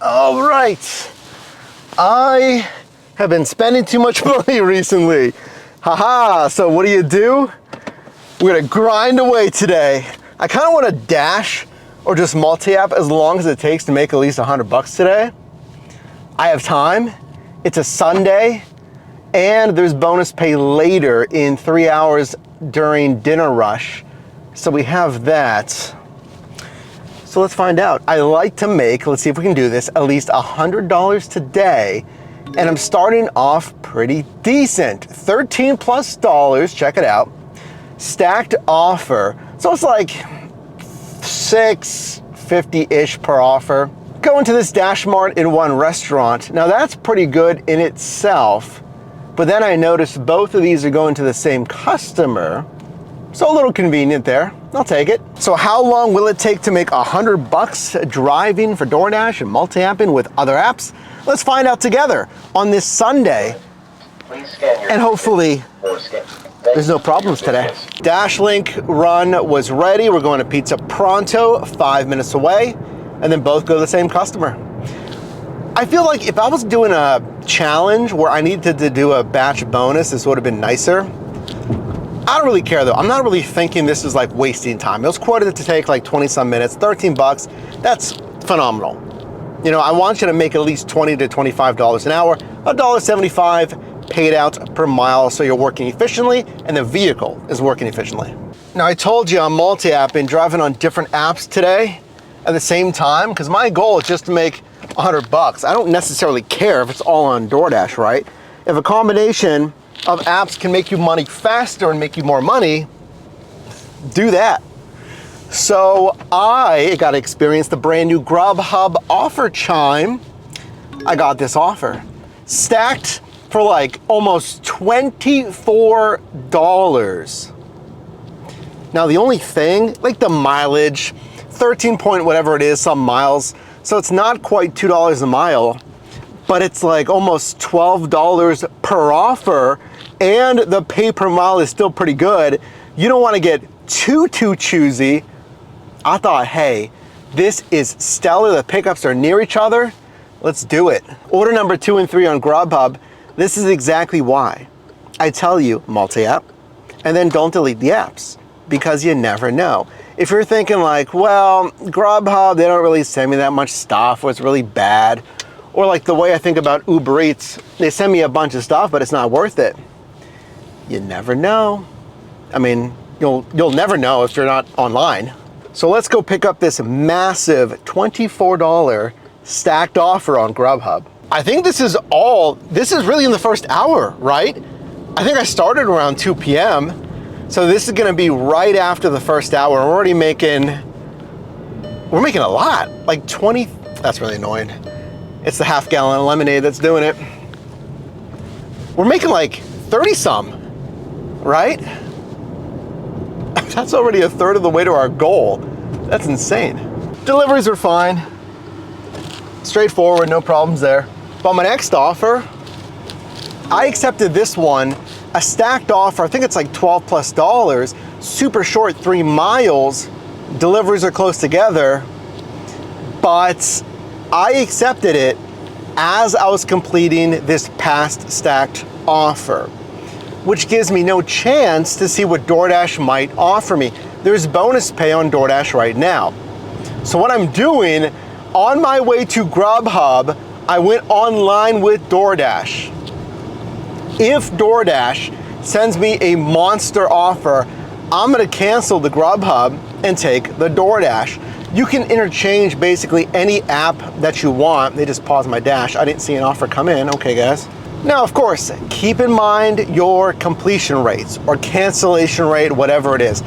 All right. I have been spending too much money recently. Haha, so what do? We're gonna grind away today. I kind of want to dash or just multi-app as long as it takes to make at least $100 today. I have time. It's a Sunday and there's bonus pay later in 3 hours during dinner rush. So we have that. So let's find out. I like to make, let's see if we can do this, at least $100 today. And I'm starting off pretty decent. $13+ check it out. Stacked offer. So it's like $6.50-ish per offer. Going to this Dash Mart in one restaurant. Now that's pretty good in itself, but then I noticed both of these are going to the same customer. So a little convenient there. I'll take it. So how long will it take to make $100 driving for DoorDash and multi-apping with other apps? Let's find out together on this Sunday. And hopefully there's no problems today. Dashlink run was ready. We're going to Pizza Pronto, 5 minutes away, and then both go to the same customer. I feel like if I was doing a challenge where I needed to do a batch bonus, this would have been nicer. I don't really care though. I'm not really thinking this is like wasting time. It was quoted to take like 20 some minutes, $13. That's phenomenal. You know, I want you to make at least $20 to $25 an hour, $1.75 paid out per mile, so you're working efficiently and the vehicle is working efficiently. Now I told you I'm multi-apping, driving on different apps today at the same time, because my goal is just to make $100. I don't necessarily care if it's all on DoorDash, right? If a combination of apps can make you money faster and make you more money, do that. So I got to experience the brand new Grubhub offer chime. I got this offer stacked for like almost $24. Now the only thing, like the mileage, 13 point whatever it is, some miles, so it's not quite $2 a mile, but it's like almost $12 per offer, and the pay per mile is still pretty good. You don't want to get too choosy. I thought, hey, this is stellar. The pickups are near each other. Let's do it. Order number 2 and 3 on Grubhub. This is exactly why I tell you multi-app and then don't delete the apps, because you never know. If you're thinking like, well, Grubhub, they don't really send me that much stuff, or it's really bad, or like the way I think about Uber Eats, they send me a bunch of stuff, but it's not worth it. You never know. I mean, you'll never know if you're not online. So let's go pick up this massive $24 stacked offer on Grubhub. I think this is really in the first hour, right? I think I started around 2 p.m. So this is gonna be right after the first hour. We're making a lot, like 20, that's really annoying. It's the half-gallon lemonade that's doing it. We're making like 30 some, right? That's already a third of the way to our goal. That's insane. Deliveries are fine. Straightforward, no problems there. But my next offer, I accepted this one, a stacked offer. I think it's like $12+, super short, 3 miles. Deliveries are close together, but I accepted it as I was completing this past stacked offer, which gives me no chance to see what DoorDash might offer me. There's bonus pay on DoorDash right now. So what I'm doing, on my way to Grubhub, I went online with DoorDash. If DoorDash sends me a monster offer, I'm gonna cancel the Grubhub and take the DoorDash. You can interchange basically any app that you want. They just paused my dash. I didn't see an offer come in. Okay, guys. Now, of course, keep in mind your completion rates or cancellation rate, whatever it is.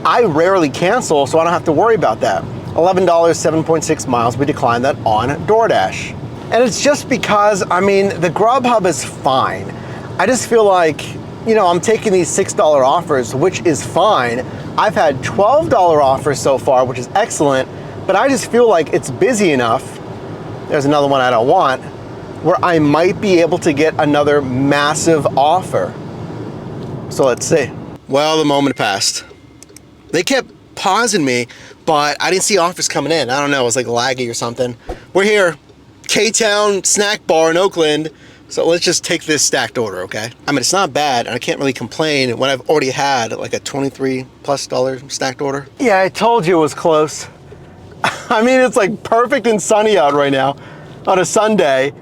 I rarely cancel, so I don't have to worry about that. $11, 7.6 miles, we declined that on DoorDash. And it's just because, I mean, the Grubhub is fine. I just feel like, you know, I'm taking these $6 offers, which is fine. I've had $12 offers so far, which is excellent, but I just feel like it's busy enough. There's another one I don't want, where I might be able to get another massive offer. So let's see. Well, the moment passed. They kept pausing me, but I didn't see offers coming in. I don't know, it was like laggy or something. We're here, K-Town snack bar in Oakland. So let's just take this stacked order, okay? I mean, it's not bad, and I can't really complain when I've already had like a $23+ stacked order. Yeah, I told you it was close. I mean, it's like perfect and sunny out right now on a Sunday.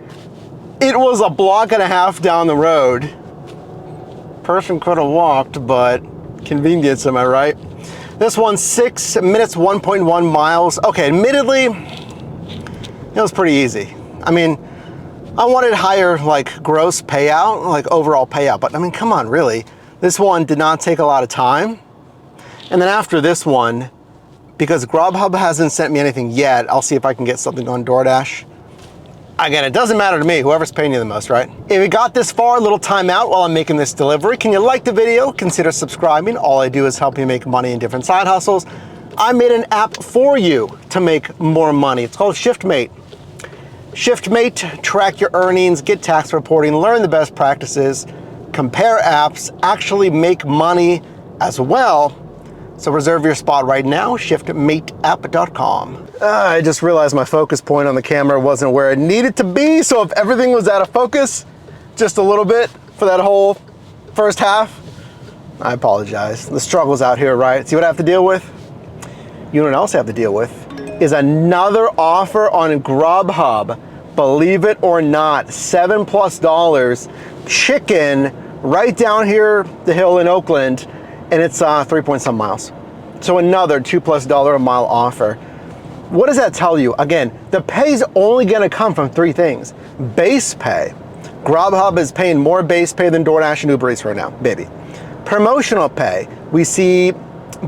It was a block and a half down the road. Person could have walked, but convenience, am I right? This one's 6 minutes, 1.1 miles. Okay, admittedly, it was pretty easy. I mean, I wanted higher like gross payout, like overall payout, but I mean, come on, really. This one did not take a lot of time. And then after this one, because Grubhub hasn't sent me anything yet, I'll see if I can get something on DoorDash. Again, it doesn't matter to me, whoever's paying you the most, right? If you got this far, a little time out while I'm making this delivery, can you like the video? Consider subscribing. All I do is help you make money in different side hustles. I made an app for you to make more money. It's called ShiftMate. ShiftMate, track your earnings, get tax reporting, learn the best practices, compare apps, actually make money as well. So reserve your spot right now, shiftmateapp.com. I just realized my focus point on the camera wasn't where it needed to be, so if everything was out of focus just a little bit for that whole first half, I apologize. The struggle's out here, right? See what I have to deal with? You know what else I have to deal with? Is another offer on Grubhub. Believe it or not, $7+ chicken right down here the hill in Oakland, and it's 3-point-some miles. So another $2+ a mile offer. What does that tell you? Again, the pay's only gonna come from 3 things. Base pay. Grubhub is paying more base pay than DoorDash and Uber Eats right now, baby. Promotional pay. We see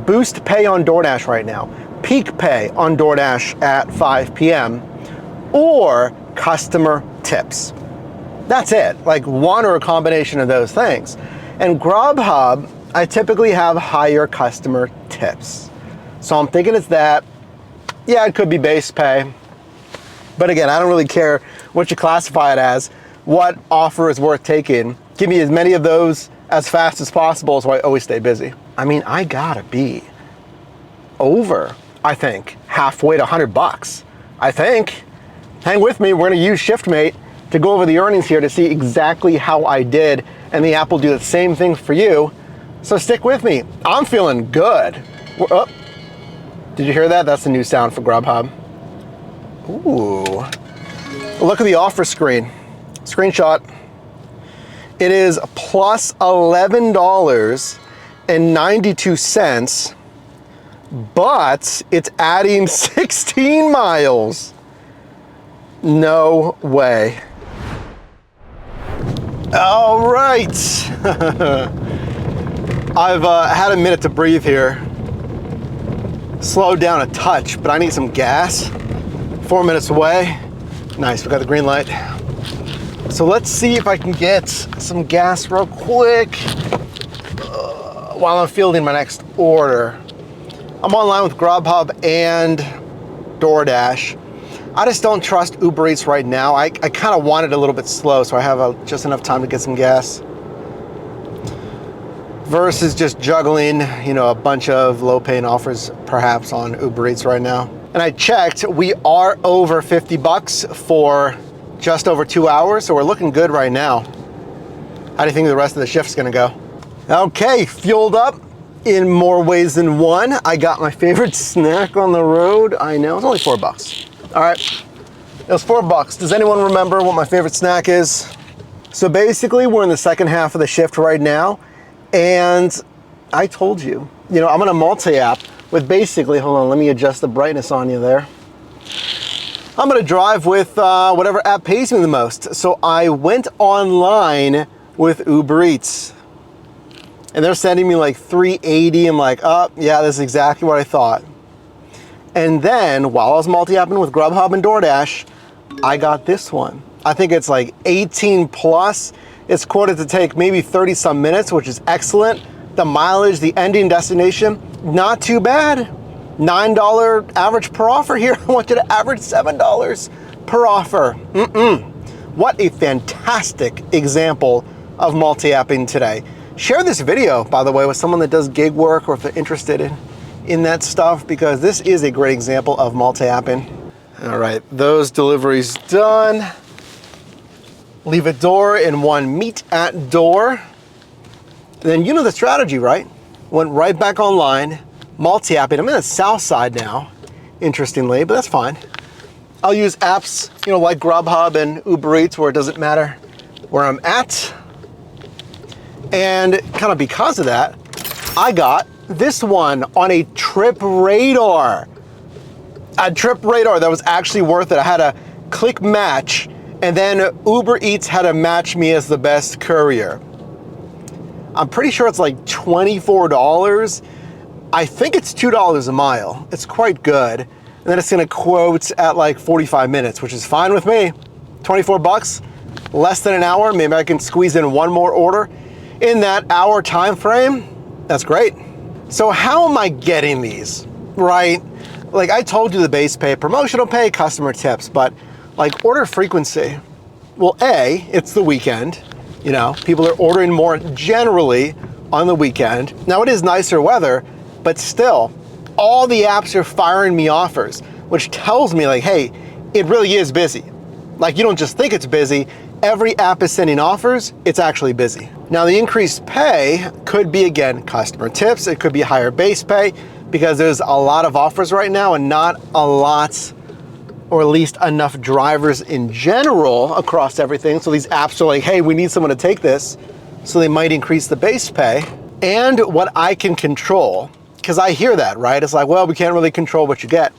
boost pay on DoorDash right now. Peak pay on DoorDash at 5 p.m. or customer tips. That's it, like one or a combination of those things. And Grubhub, I typically have higher customer tips. So I'm thinking it's that. Yeah, it could be base pay. But again, I don't really care what you classify it as. What offer is worth taking? Give me as many of those as fast as possible so I always stay busy. I mean, I gotta be over, I think, halfway to $100. I think. Hang with me, we're gonna use ShiftMate to go over the earnings here to see exactly how I did, and the app will do the same thing for you. So stick with me. I'm feeling good. Oh, did you hear that? That's the new sound for Grubhub. Ooh. Look at the offer screen. Screenshot. It is plus $11.92, but it's adding 16 miles. No way. All right. I've had a minute to breathe here. Slowed down a touch, but I need some gas. 4 minutes away. Nice, we got the green light. So let's see if I can get some gas real quick while I'm fielding my next order. I'm online with Grubhub and DoorDash. I just don't trust Uber Eats right now. I kind of want it a little bit slow so I have just enough time to get some gas. Versus just juggling, you know, a bunch of low-paying offers perhaps on Uber Eats right now. And I checked, we are over $50 for just over 2 hours, so we're looking good right now. How do you think the rest of the shift's gonna go? Okay, fueled up in more ways than one. I got my favorite snack on the road. I know, it's only $4. All right, it was $4. Does anyone remember what my favorite snack is? So basically, we're in the second half of the shift right now, and I told you, I'm gonna multi-app with basically, hold on, let me adjust the brightness on you there. I'm gonna drive with whatever app pays me the most. So I went online with Uber Eats, and they're sending me like $3.80. I'm like, oh, yeah, this is exactly what I thought. And then while I was multi-apping with Grubhub and DoorDash, I got this one. I think it's like 18 plus. It's quoted to take maybe 30 some minutes, which is excellent. The mileage, the ending destination, not too bad. $9 average per offer here. I want you to average $7 per offer. What a fantastic example of multi-apping today. Share this video, by the way, with someone that does gig work or if they're interested in that stuff, because this is a great example of multi-apping. All right, those deliveries done. Leave at door and one meet at door. Then you know the strategy, right? Went right back online, multi-apping. I'm in the south side now, interestingly, but that's fine. I'll use apps, like Grubhub and Uber Eats where it doesn't matter where I'm at. And kind of because of that, I got this one on a Trip Radar. A Trip Radar that was actually worth it. I had a click match, and then Uber Eats had to match me as the best courier. I'm pretty sure it's like $24. I think it's $2 a mile. It's quite good. And then it's gonna quote at like 45 minutes, which is fine with me. 24 bucks, less than an hour. Maybe I can squeeze in one more order in that hour time frame. That's great. So how am I getting these, right? Like I told you, the base pay, promotional pay, customer tips, but like order frequency. Well, A, it's the weekend. People are ordering more generally on the weekend. Now it is nicer weather, but still, all the apps are firing me offers, which tells me like, hey, it really is busy. Like you don't just think it's busy. Every app is sending offers, it's actually busy. Now the increased pay could be, again, customer tips. It could be higher base pay because there's a lot of offers right now and not a lot, or at least enough drivers in general across everything. So these apps are like, hey, we need someone to take this. So they might increase the base pay. And what I can control, because I hear that, right? It's like, well, we can't really control what you get.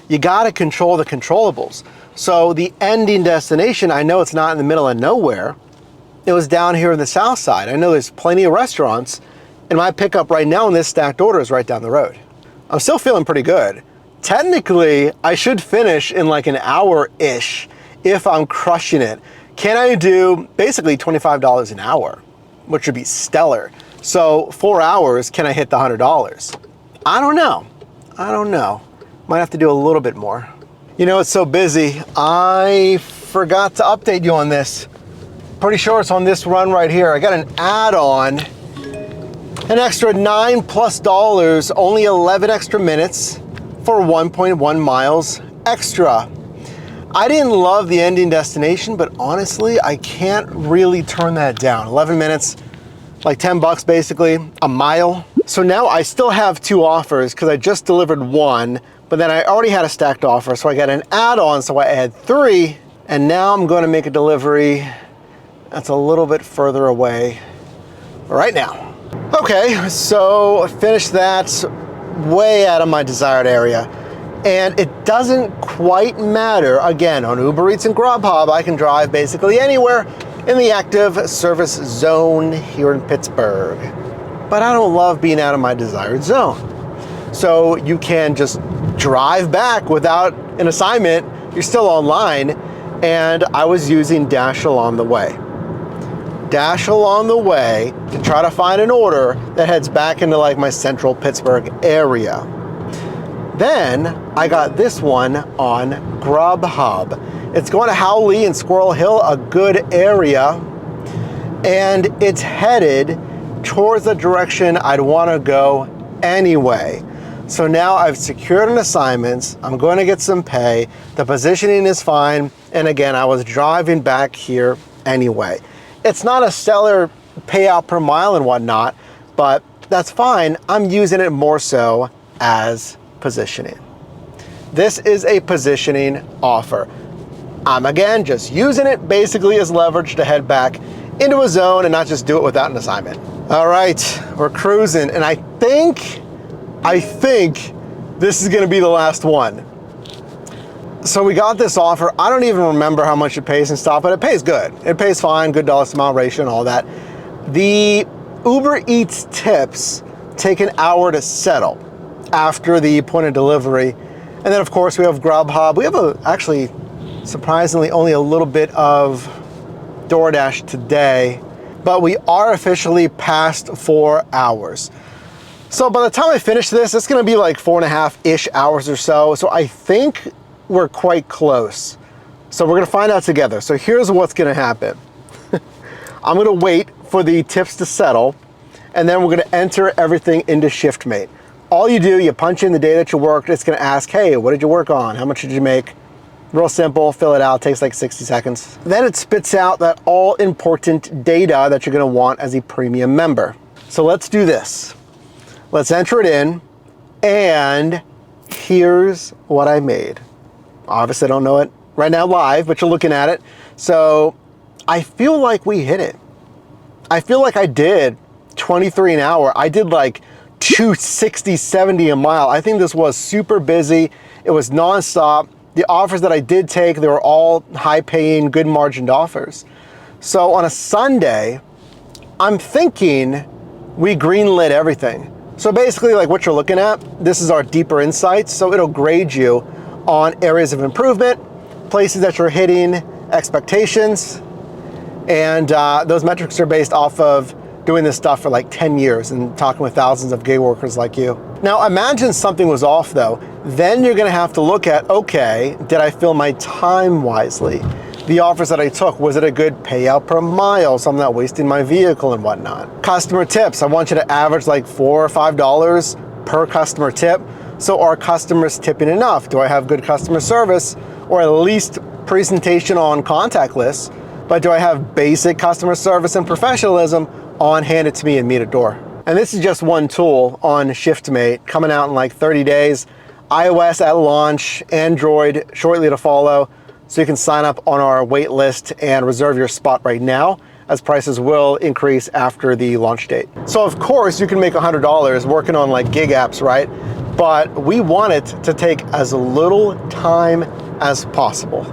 You gotta control the controllables. So the ending destination, I know it's not in the middle of nowhere. It was down here in the south side. I know there's plenty of restaurants, and my pickup right now in this stacked order is right down the road. I'm still feeling pretty good. Technically, I should finish in like an hour-ish if I'm crushing it. Can I do basically $25 an hour, which would be stellar. So 4 hours, can I hit the $100? I don't know. Might have to do a little bit more. It's so busy. I forgot to update you on this. Pretty sure it's on this run right here. I got an add-on, an extra $9+, only 11 extra minutes for 1.1 miles extra. I didn't love the ending destination, but honestly, I can't really turn that down. 11 minutes, like 10 bucks basically, a mile. So now I still have 2 offers because I just delivered one, but then I already had a stacked offer, so I got an add-on, so I had 3, and now I'm going to make a delivery that's a little bit further away right now. Okay, so finished that way out of my desired area, and it doesn't quite matter. Again, on Uber Eats and Grubhub, I can drive basically anywhere in the active service zone here in Pittsburgh, but I don't love being out of my desired zone. So you can just drive back without an assignment. You're still online, and I was using Dash Along the Way. Dash Along the Way to try to find an order that heads back into like my central Pittsburgh area. Then I got this one on Grubhub. It's going to Howley and Squirrel Hill, a good area, and it's headed towards the direction I'd want to go anyway. So now I've secured an assignment, I'm going to get some pay, the positioning is fine, and again, I was driving back here anyway. It's not a stellar payout per mile and whatnot, but that's fine. I'm using it more so as positioning. This is a positioning offer. I'm again just using it basically as leverage to head back into a zone and not just do it without an assignment. All right, we're cruising, and I think this is gonna be the last one. So we got this offer. I don't even remember how much it pays and stuff, but it pays good. It pays fine, good dollars to mile ratio and all that. The Uber Eats tips take an hour to settle after the point of delivery. And then of course we have Grubhub. We have actually, surprisingly, only a little bit of DoorDash today, but we are officially past 4 hours. So by the time I finish this, it's gonna be like 4.5-ish hours or so. So I think we're quite close. So we're gonna find out together. So here's what's gonna happen. I'm gonna wait for the tips to settle, and then we're gonna enter everything into ShiftMate. All you do, you punch in the day that you worked, it's gonna ask, hey, what did you work on? How much did you make? Real simple, fill it out, takes like 60 seconds. Then it spits out that all important data that you're gonna want as a premium member. So let's do this. Let's enter it in, and here's what I made. Obviously I don't know it right now live, but you're looking at it. So I feel like we hit it. I feel like I did 23 an hour. I did like 260, 70 a mile. I think this was super busy. It was nonstop. The offers that I did take, they were all high paying, good margined offers. So on a Sunday, I'm thinking we greenlit everything. So basically like what you're looking at, this is our deeper insights. So it'll grade you on areas of improvement, places that you're hitting expectations, and those metrics are based off of doing this stuff for like 10 years and talking with thousands of gig workers like you. Now imagine something was off though. Then you're gonna have to look at, okay, did I fill my time wisely? The offers that I took, was it a good payout per mile so I'm not wasting my vehicle and whatnot? Customer tips, I want you to average like $4 or $5 per customer tip. So are customers tipping enough? Do I have good customer service, or at least presentation on contact lists? But do I have basic customer service and professionalism on hand it to me and meet at door? And this is just one tool on ShiftMate, coming out in like 30 days. iOS at launch, Android shortly to follow. So you can sign up on our wait list and reserve your spot right now, as prices will increase after the launch date. So of course you can make $100 working on like gig apps, right? But we want it to take as little time as possible.